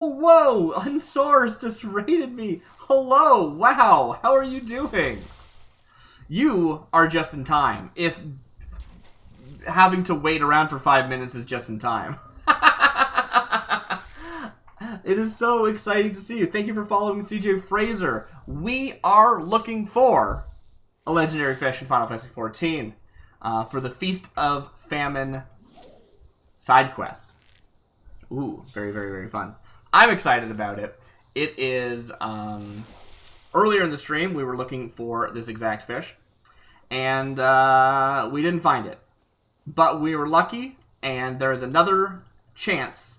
Whoa! Unsourced just raided me. Hello! Wow! How are you doing? You are just in time. If having to wait around for 5 minutes is just in time. It is so exciting to see you. Thank you for following CJ Fraser. We are looking for a legendary fish in Final Fantasy XIV for the Feast of Famine side quest. Ooh, very, very, very fun. I'm excited about it. It is, earlier in the stream, we were looking for this exact fish, and we didn't find it. But we were lucky, and there's another chance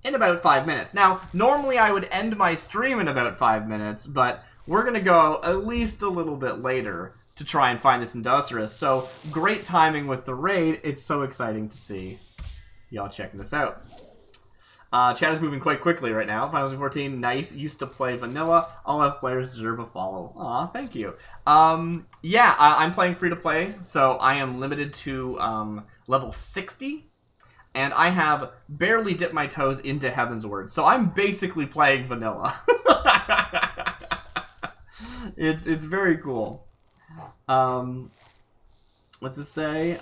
in about 5 minutes. Now, normally I would end my stream in about 5 minutes, but we're going to go at least a little bit later to try and find this Endoceras. So, great timing with the raid. It's so exciting to see y'all checking this out. Chat is moving quite quickly right now. Final Fantasy XIV, nice. Used to play vanilla. All F players deserve a follow. Aw, thank you. Yeah, I'm playing free-to-play, so I am limited to level 60. And I have barely dipped my toes into Heavensward, so I'm basically playing vanilla. It's very cool. What's it say?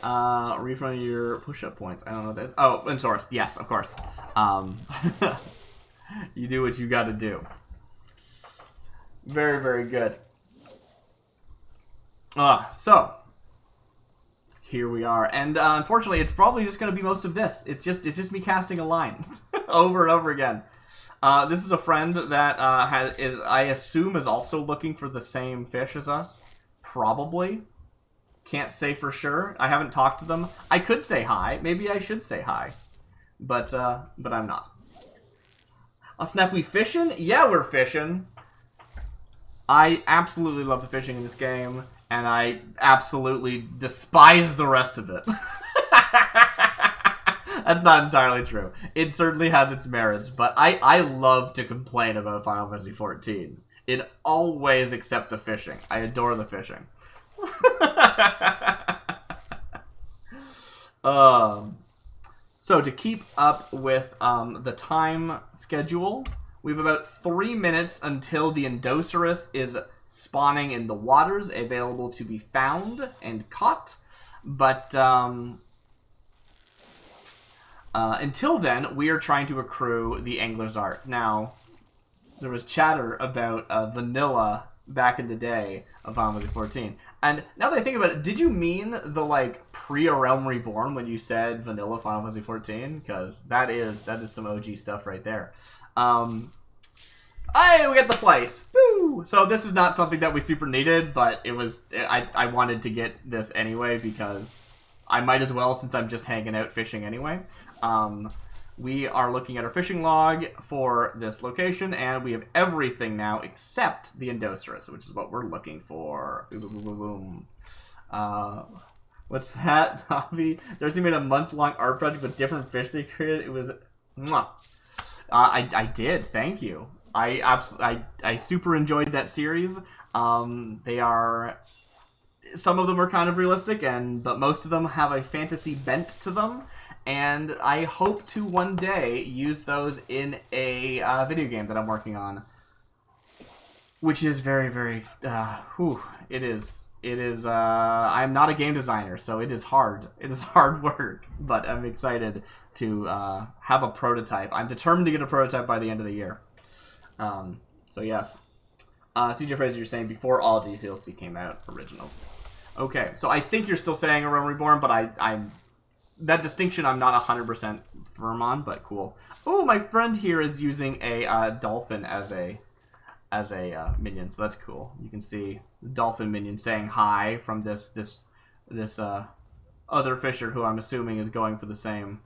Refund your push-up points. I don't know what that is. Oh, Unsourced. Yes, of course. You do what you gotta do. Very, very good. So here we are, and unfortunately, it's probably just gonna be most of this. It's just me casting a line over and over again. This is a friend that I assume is also looking for the same fish as us. Probably. Can't say for sure. I haven't talked to them. I could say hi. Maybe I should say hi. But I'm not. Snap, we fishing? Yeah, we're fishing. I absolutely love the fishing in this game, and I absolutely despise the rest of it. That's not entirely true. It certainly has its merits, but I love to complain about Final Fantasy XIV. In all ways except the fishing. I adore the fishing. So to keep up with the time schedule, we have about 3 minutes until the Endoceras is spawning in the waters, available to be found and caught. But until then, we are trying to accrue the Angler's Art. Now, there was chatter about vanilla back in the day of Final Fantasy XIV. And now that I think about it, did you mean the, like, pre-A Realm Reborn when you said vanilla Final Fantasy XIV? Because that is some OG stuff right there. Hey, we get the place! Woo! So this is not something that we super needed, but it was... I wanted to get this anyway because I might as well since I'm just hanging out fishing anyway. We are looking at our fishing log for this location, and we have everything now except the Endoceras, which is what we're looking for. Boom, boom, boom, boom. What's that, Navi? Darcy made a month-long art project with different fish they created. It was... Mwah. I did, thank you. I super enjoyed that series. They are... Some of them are kind of realistic, but most of them have a fantasy bent to them. And I hope to one day use those in a video game that I'm working on. Which is very, very... it is, I'm not a game designer, so it is hard. It is hard work, but I'm excited to have a prototype. I'm determined to get a prototype by the end of the year. So yes. CJ Fraser, you're saying before all DLC came out, original. Okay, so I think you're still saying A Realm Reborn, but I'm... That distinction I'm not 100% firm on, but cool. Oh, my friend here is using a dolphin as a minion, so that's cool. You can see the dolphin minion saying hi from this other fisher who I'm assuming is going for the same.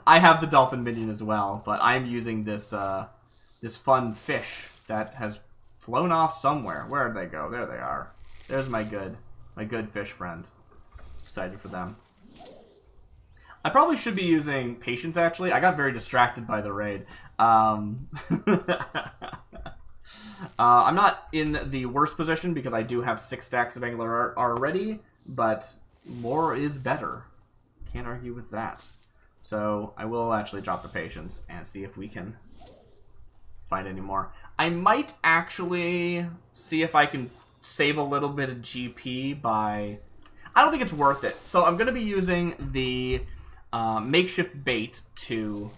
I have the dolphin minion as well, but I'm using this this fun fish that has flown off somewhere. Where did they go? There they are. There's my good fish friend. Excited for them. I probably should be using Patience, actually. I got very distracted by the raid. I'm not in the worst position because I do have 6 stacks of Angler Art already, but more is better. Can't argue with that. So I will actually drop the patience and see if we can find any more. I might actually see if I can save a little bit of GP by... I don't think it's worth it. So I'm going to be using the makeshift bait to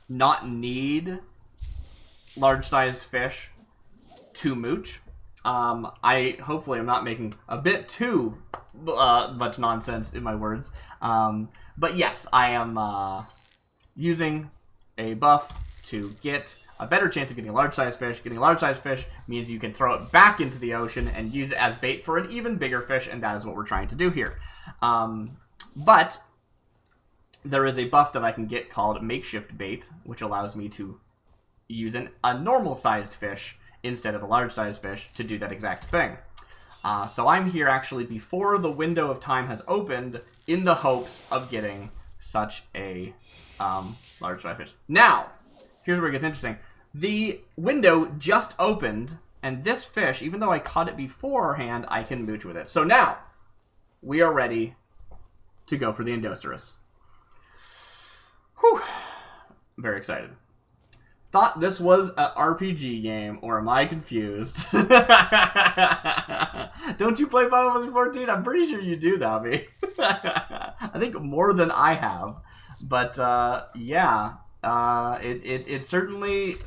not need large-sized fish to mooch. Hopefully I'm not making a bit too much nonsense in my words. But yes, I am using a buff to get a better chance of getting a large-sized fish. Getting a large-sized fish means you can throw it back into the ocean and use it as bait for an even bigger fish, and that is what we're trying to do here. But there is a buff that I can get called makeshift bait, which allows me to use a normal-sized fish instead of a large-sized fish to do that exact thing. So I'm here actually before the window of time has opened in the hopes of getting such a large-sized fish. Now, here's where it gets interesting. The window just opened, and this fish, even though I caught it beforehand, I can mooch with it. So now, we are ready to go for the Endoceras. Whew. Very excited. Thought this was an RPG game, or am I confused? Don't you play Final Fantasy XIV? I'm pretty sure you do, Navi. I think more than I have. But, yeah. It certainly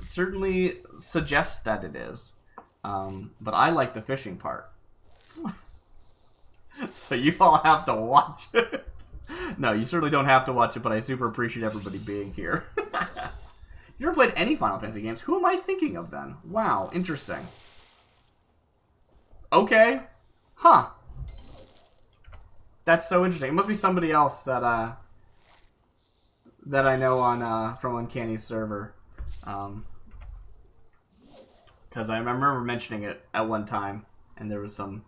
suggests that it is. But I like the fishing part. So you all have to watch it. No, you certainly don't have to watch it, but I super appreciate everybody being here. You ever played any Final Fantasy games? Who am I thinking of then? Wow, interesting. Okay. Huh. That's so interesting. It must be somebody else that I know on from Uncanny's server. Because I remember mentioning it at one time, and there was some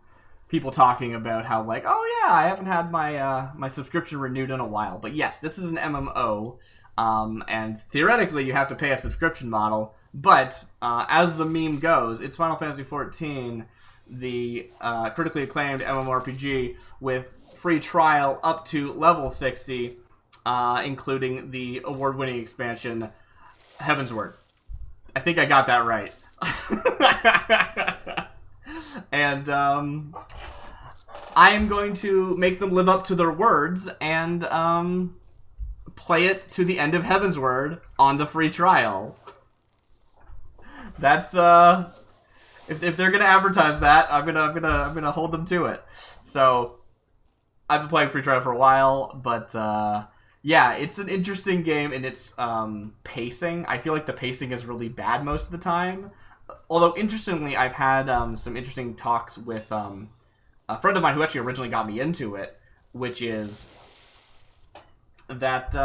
people talking about how, like, oh yeah, I haven't had my my subscription renewed in a while. But yes, this is an MMO. And theoretically, you have to pay a subscription model, but as the meme goes, it's Final Fantasy XIV, the critically acclaimed MMORPG with free trial up to level 60, including the award-winning expansion, Heavensward. I think I got that right. And I am going to make them live up to their words and play it to the end of Heavensward on the free trial. That's if they're gonna advertise that, I'm gonna hold them to it. So I've been playing free trial for a while, but yeah, it's an interesting game in its pacing. I feel like the pacing is really bad most of the time. Although interestingly, I've had some interesting talks with a friend of mine who actually originally got me into it, which is that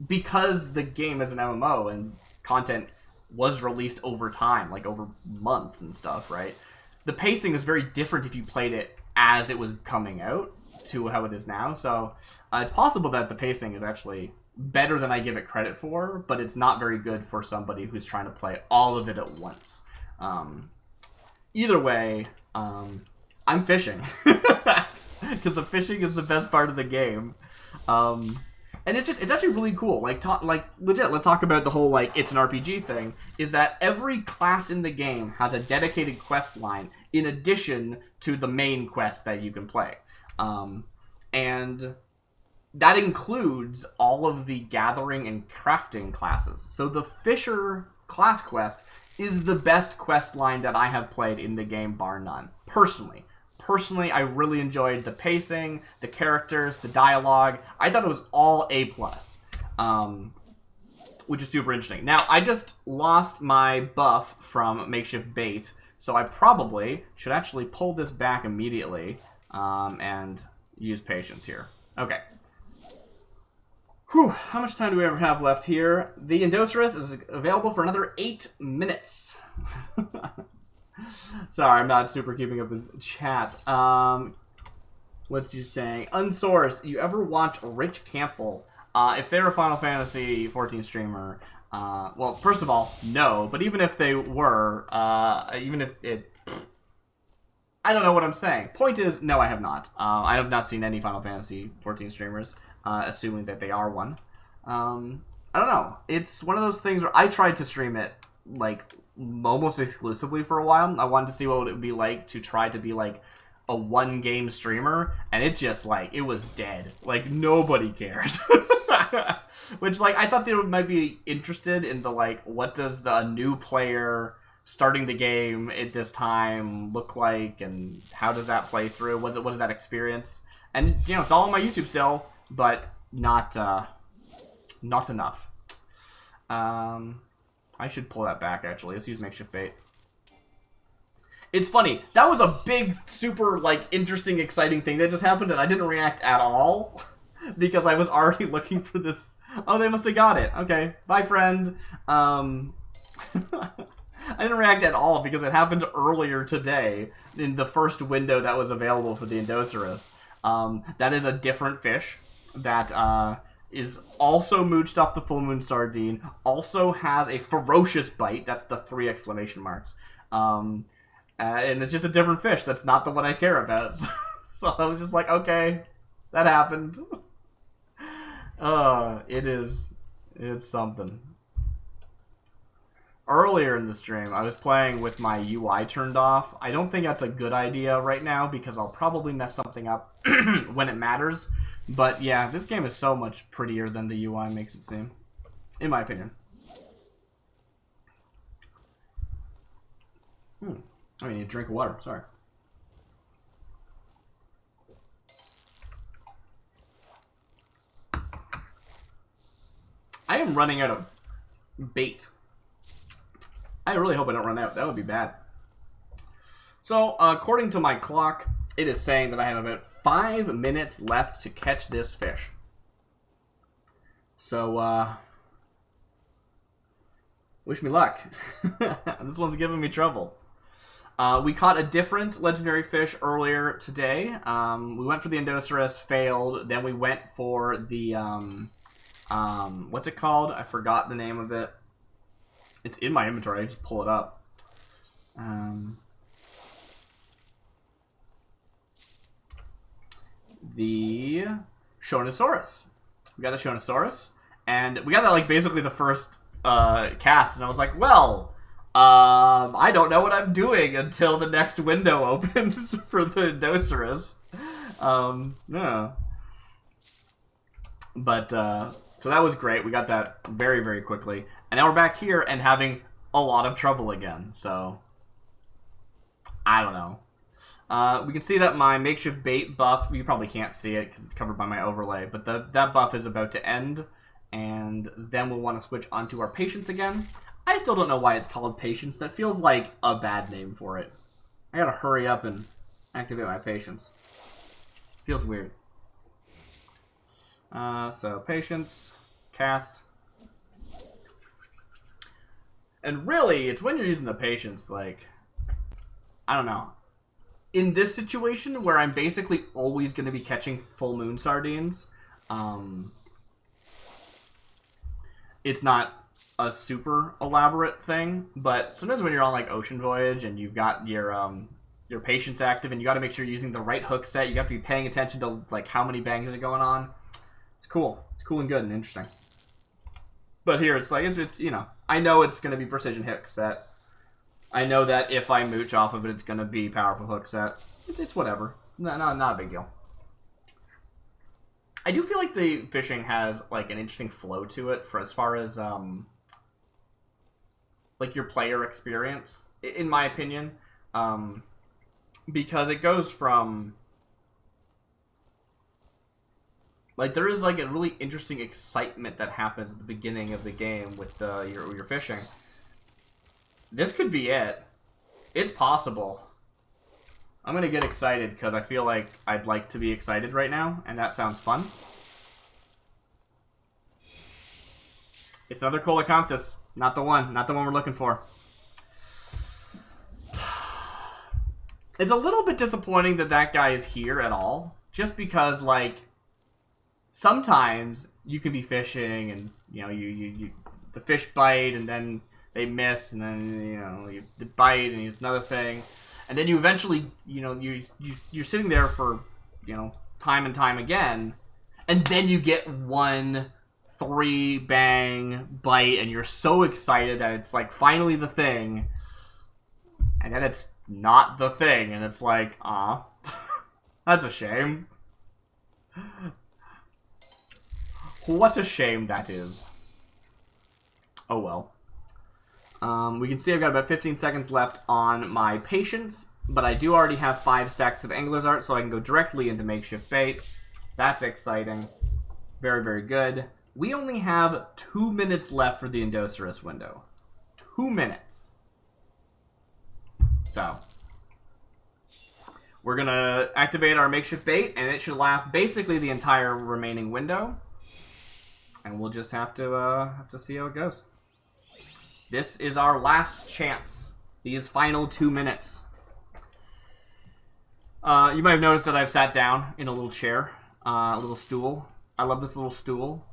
because the game is an MMO and content was released over time, like over months and stuff, right? The pacing is very different if you played it as it was coming out to how it is now. So it's possible that the pacing is actually better than I give it credit for, but it's not very good for somebody who's trying to play all of it at once. Either way, I'm fishing. Because the fishing is the best part of the game. And it's actually really cool. Like legit, let's talk about the whole, like, it's an RPG thing, is that every class in the game has a dedicated quest line in addition to the main quest that you can play. And that includes all of the gathering and crafting classes. So the Fisher class quest is the best quest line that I have played in the game, bar none. Personally, I really enjoyed the pacing, the characters, the dialogue. I thought it was all A+, which is super interesting. Now, I just lost my buff from Makeshift Bait, so I probably should actually pull this back immediately and use patience here. Okay. Whew, how much time do we ever have left here? The Endoceras is available for another 8 minutes. Sorry, I'm not super keeping up with chat. What's you saying? Unsourced. You ever watch Rich Campbell? If they're a Final Fantasy XIV streamer, well, first of all, no. But even if they were, even if it, I don't know what I'm saying. Point is, no, I have not. I have not seen any Final Fantasy XIV streamers, assuming that they are one. I don't know. It's one of those things where I tried to stream it, like, almost exclusively for a while. I wanted to see what it would be like to try to be, like, a one-game streamer, and it just, like, it was dead. Like, nobody cared. Which, like, I thought they might be interested in the, like, what does the new player starting the game at this time look like, and how does that play through? What is that experience? And, you know, it's all on my YouTube still, but not enough. I should pull that back, actually. Let's use makeshift bait. It's funny. That was a big, super, like, interesting, exciting thing that just happened, and I didn't react at all because I was already looking for this. Oh, they must have got it. Okay. Bye, friend. I didn't react at all because it happened earlier today in the first window that was available for the Endoceras. That is a different fish that is also mooched off the full moon sardine, also has a ferocious bite. That's the 3 exclamation marks. And it's just a different fish. That's not the one I care about. So I was just like, okay, that happened. It's something. Earlier in the stream, I was playing with my UI turned off. I don't think that's a good idea right now because I'll probably mess something up when it matters. But yeah, this game is so much prettier than the UI makes it seem, in my opinion. I need a drink of water, sorry. I am running out of bait. I really hope I don't run out. That would be bad. So, according to my clock, it is saying that I have about 5 minutes left to catch this fish. So, wish me luck. This one's giving me trouble. We caught a different legendary fish earlier today. We went for the Endoceras, failed. Then we went for the, what's it called? I forgot the name of it. It's in my inventory. I just pull it up. The Shonosaurus. We got the Shonosaurus, and we got that like basically the first cast, and I was like, well, I don't know what I'm doing until the next window opens for the Endoceras. Yeah. But so that was great. We got that very, very quickly. And now we're back here and having a lot of trouble again. So, I don't know. We can see that my makeshift bait buff, you probably can't see it because it's covered by my overlay, but that buff is about to end. And then we'll want to switch onto our patience again. I still don't know why it's called patience. That feels like a bad name for it. I gotta hurry up and activate my patience. Feels weird. So, patience, cast. And really, it's when you're using the patience, like, I don't know. In this situation, where I'm basically always going to be catching full moon sardines, it's not a super elaborate thing, but sometimes when you're on, like, Ocean Voyage, and you've got your patience active, and you got to make sure you're using the right hook set, you have to be paying attention to, like, how many bangs are going on. It's cool. It's cool and good and interesting. But here, it's like, it's you know, I know it's going to be precision hook set. I know that if I mooch off of it, it's going to be powerful hook set. It's whatever. Not a big deal. I do feel like the fishing has, like, an interesting flow to it for as far as, like, your player experience, in my opinion. Because it goes from... Like, there is, like, a really interesting excitement that happens at the beginning of the game with your fishing. This could be it. It's possible. I'm going to get excited because I feel like I'd like to be excited right now, and that sounds fun. It's another Colacanthus. Not the one. Not the one we're looking for. It's a little bit disappointing that that guy is here at all. Just because, like... Sometimes you can be fishing and, you know, the fish bite and then they miss and then, you know, you bite and it's another thing. And then you eventually, you know, you're sitting there for, you know, time and time again, and then you get 1 3-bang bite, and you're so excited that it's like finally the thing, and then it's not the thing, and it's like, ah, that's a shame. What a shame that is. Oh well. We can see I've got about 15 seconds left on my patience, but I do already have 5 stacks of Angler's Art, so I can go directly into Makeshift Bait. That's exciting. Very, very good. We only have 2 minutes left for the Endoceras window. 2 minutes. So, we're going to activate our Makeshift Bait, and it should last basically the entire remaining window. And we'll just have to see how it goes. This is our last chance. These final 2 minutes. You might have noticed that I've sat down in a little chair, a little stool. I love this little stool.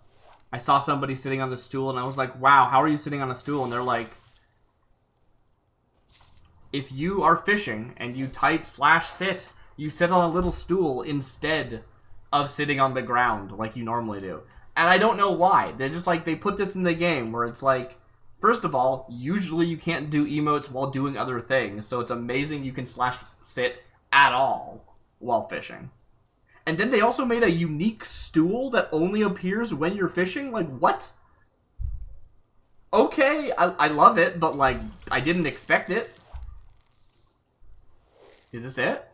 I saw somebody sitting on the stool, and I was like, wow, how are you sitting on a stool? And they're like, if you are fishing and you type /sit, you sit on a little stool instead of sitting on the ground like you normally do. And I don't know why. They're just like, they put this in the game where it's like, first of all, usually you can't do emotes while doing other things, so it's amazing you can /sit at all while fishing. And then they also made a unique stool that only appears when you're fishing? Like, what? Okay, I love it, but, like, I didn't expect it. Is this it?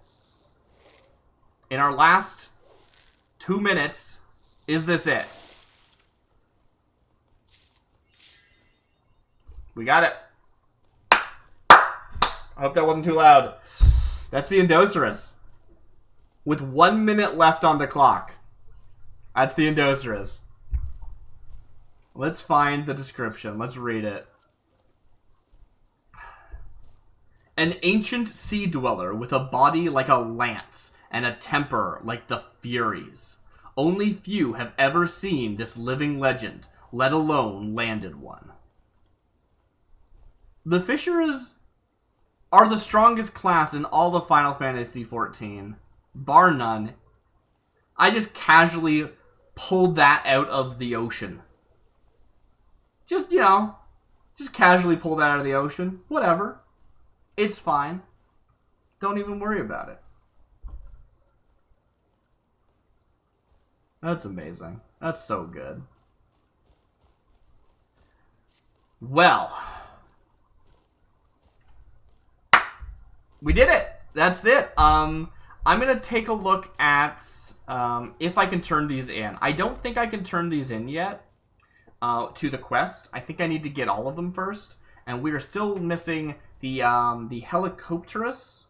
In our last 2 minutes, is this it? We got it. I hope that wasn't too loud. That's the Endoceras. With 1 minute left on the clock. That's the Endoceras. Let's find the description. Let's read it. An ancient sea dweller with a body like a lance and a temper like the Furies. Only few have ever seen this living legend, let alone landed one. The Fishers are the strongest class in all of Final Fantasy XIV, bar none. I just casually pulled that out of the ocean. Just, you know, just casually pull that out of the ocean. Whatever. It's fine. Don't even worry about it. That's amazing. That's so good. Well, we did it. That's it. I'm going to take a look at if I can turn these in. I don't think I can turn these in yet to the quest. I think I need to get all of them first. And we are still missing the Helicopterus?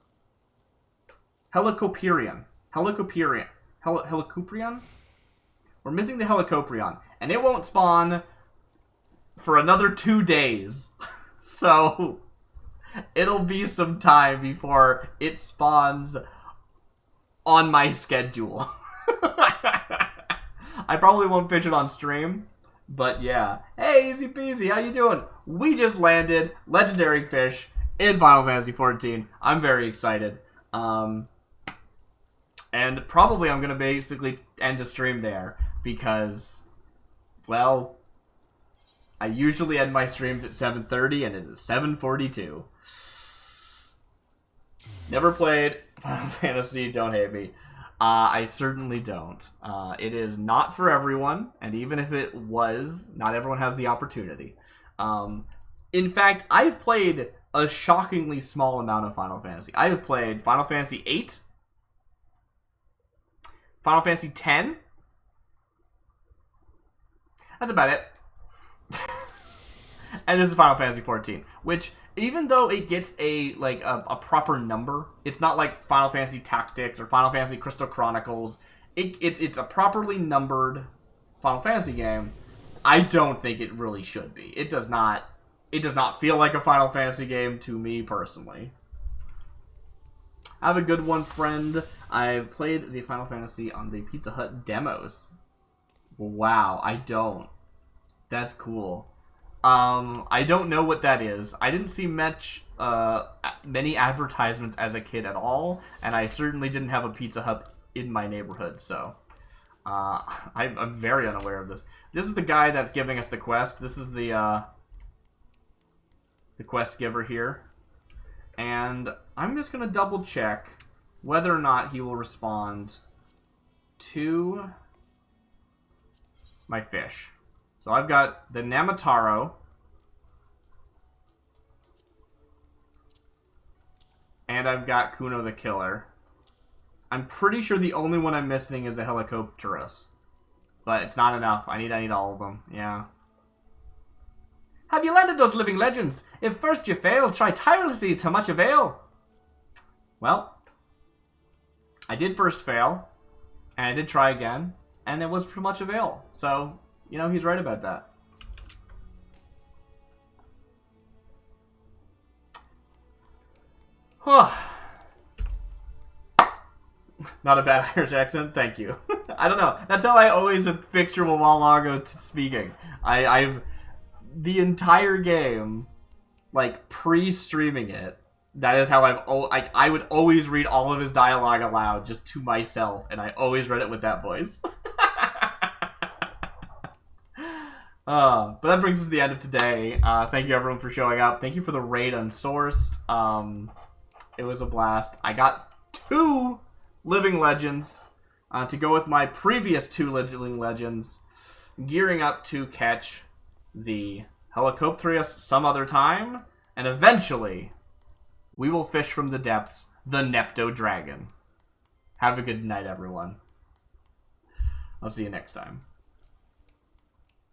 Helicopterion. Helicoprion? We're missing the Helicoprion. And it won't spawn for another 2 days. So it'll be some time before it spawns on my schedule. I probably won't fish it on stream, but yeah. Hey, easy peasy, how you doing? We just landed legendary fish in Final Fantasy XIV. I'm very excited. And probably I'm going to basically end the stream there because, well, I usually end my streams at 7:30 and it is 7:42. Never played Final Fantasy, don't hate me. I certainly don't. It is not for everyone, and even if it was, not everyone has the opportunity. In fact, I've played a shockingly small amount of Final Fantasy. I have played Final Fantasy VIII, Final Fantasy X. That's about it. And this is Final Fantasy XIV, which, even though it gets a proper number, it's not like Final Fantasy Tactics or Final Fantasy Crystal Chronicles. It's a properly numbered Final Fantasy game. I don't think it really should be. It does not feel like a Final Fantasy game to me personally. Have a good one, friend. I've played the Final Fantasy on the Pizza Hut demos. Wow, I don't. That's cool. I don't know what that is. I didn't see much many advertisements as a kid at all, and I certainly didn't have a Pizza Hut in my neighborhood, so I'm very unaware of this. This is the guy that's giving us the quest. This is the quest giver here. And I'm just going to double check whether or not he will respond to my fish. So I've got the Namataro. And I've got Kuno the Killer. I'm pretty sure the only one I'm missing is the Helicopterus. But it's not enough. I need all of them. Yeah. Have you landed those living legends? If first you fail, try tirelessly to much avail. Well, I did first fail, and I did try again, and it was to much avail. So, you know, he's right about that. Not a bad Irish accent, thank you. I don't know. That's how I always picture Wawalago speaking. I've the entire game, like pre-streaming it. That is how I would always read all of his dialogue aloud just to myself, and I always read it with that voice. But that brings us to the end of today. Thank you everyone for showing up. Thank you for the raid Unsourced. It was a blast. I got 2 living legends to go with my previous 2 living legends, gearing up to catch the Helicopterus some other time, and eventually we will fish from the depths the Nepto Dragon. Have a good night, everyone. I'll see you next time.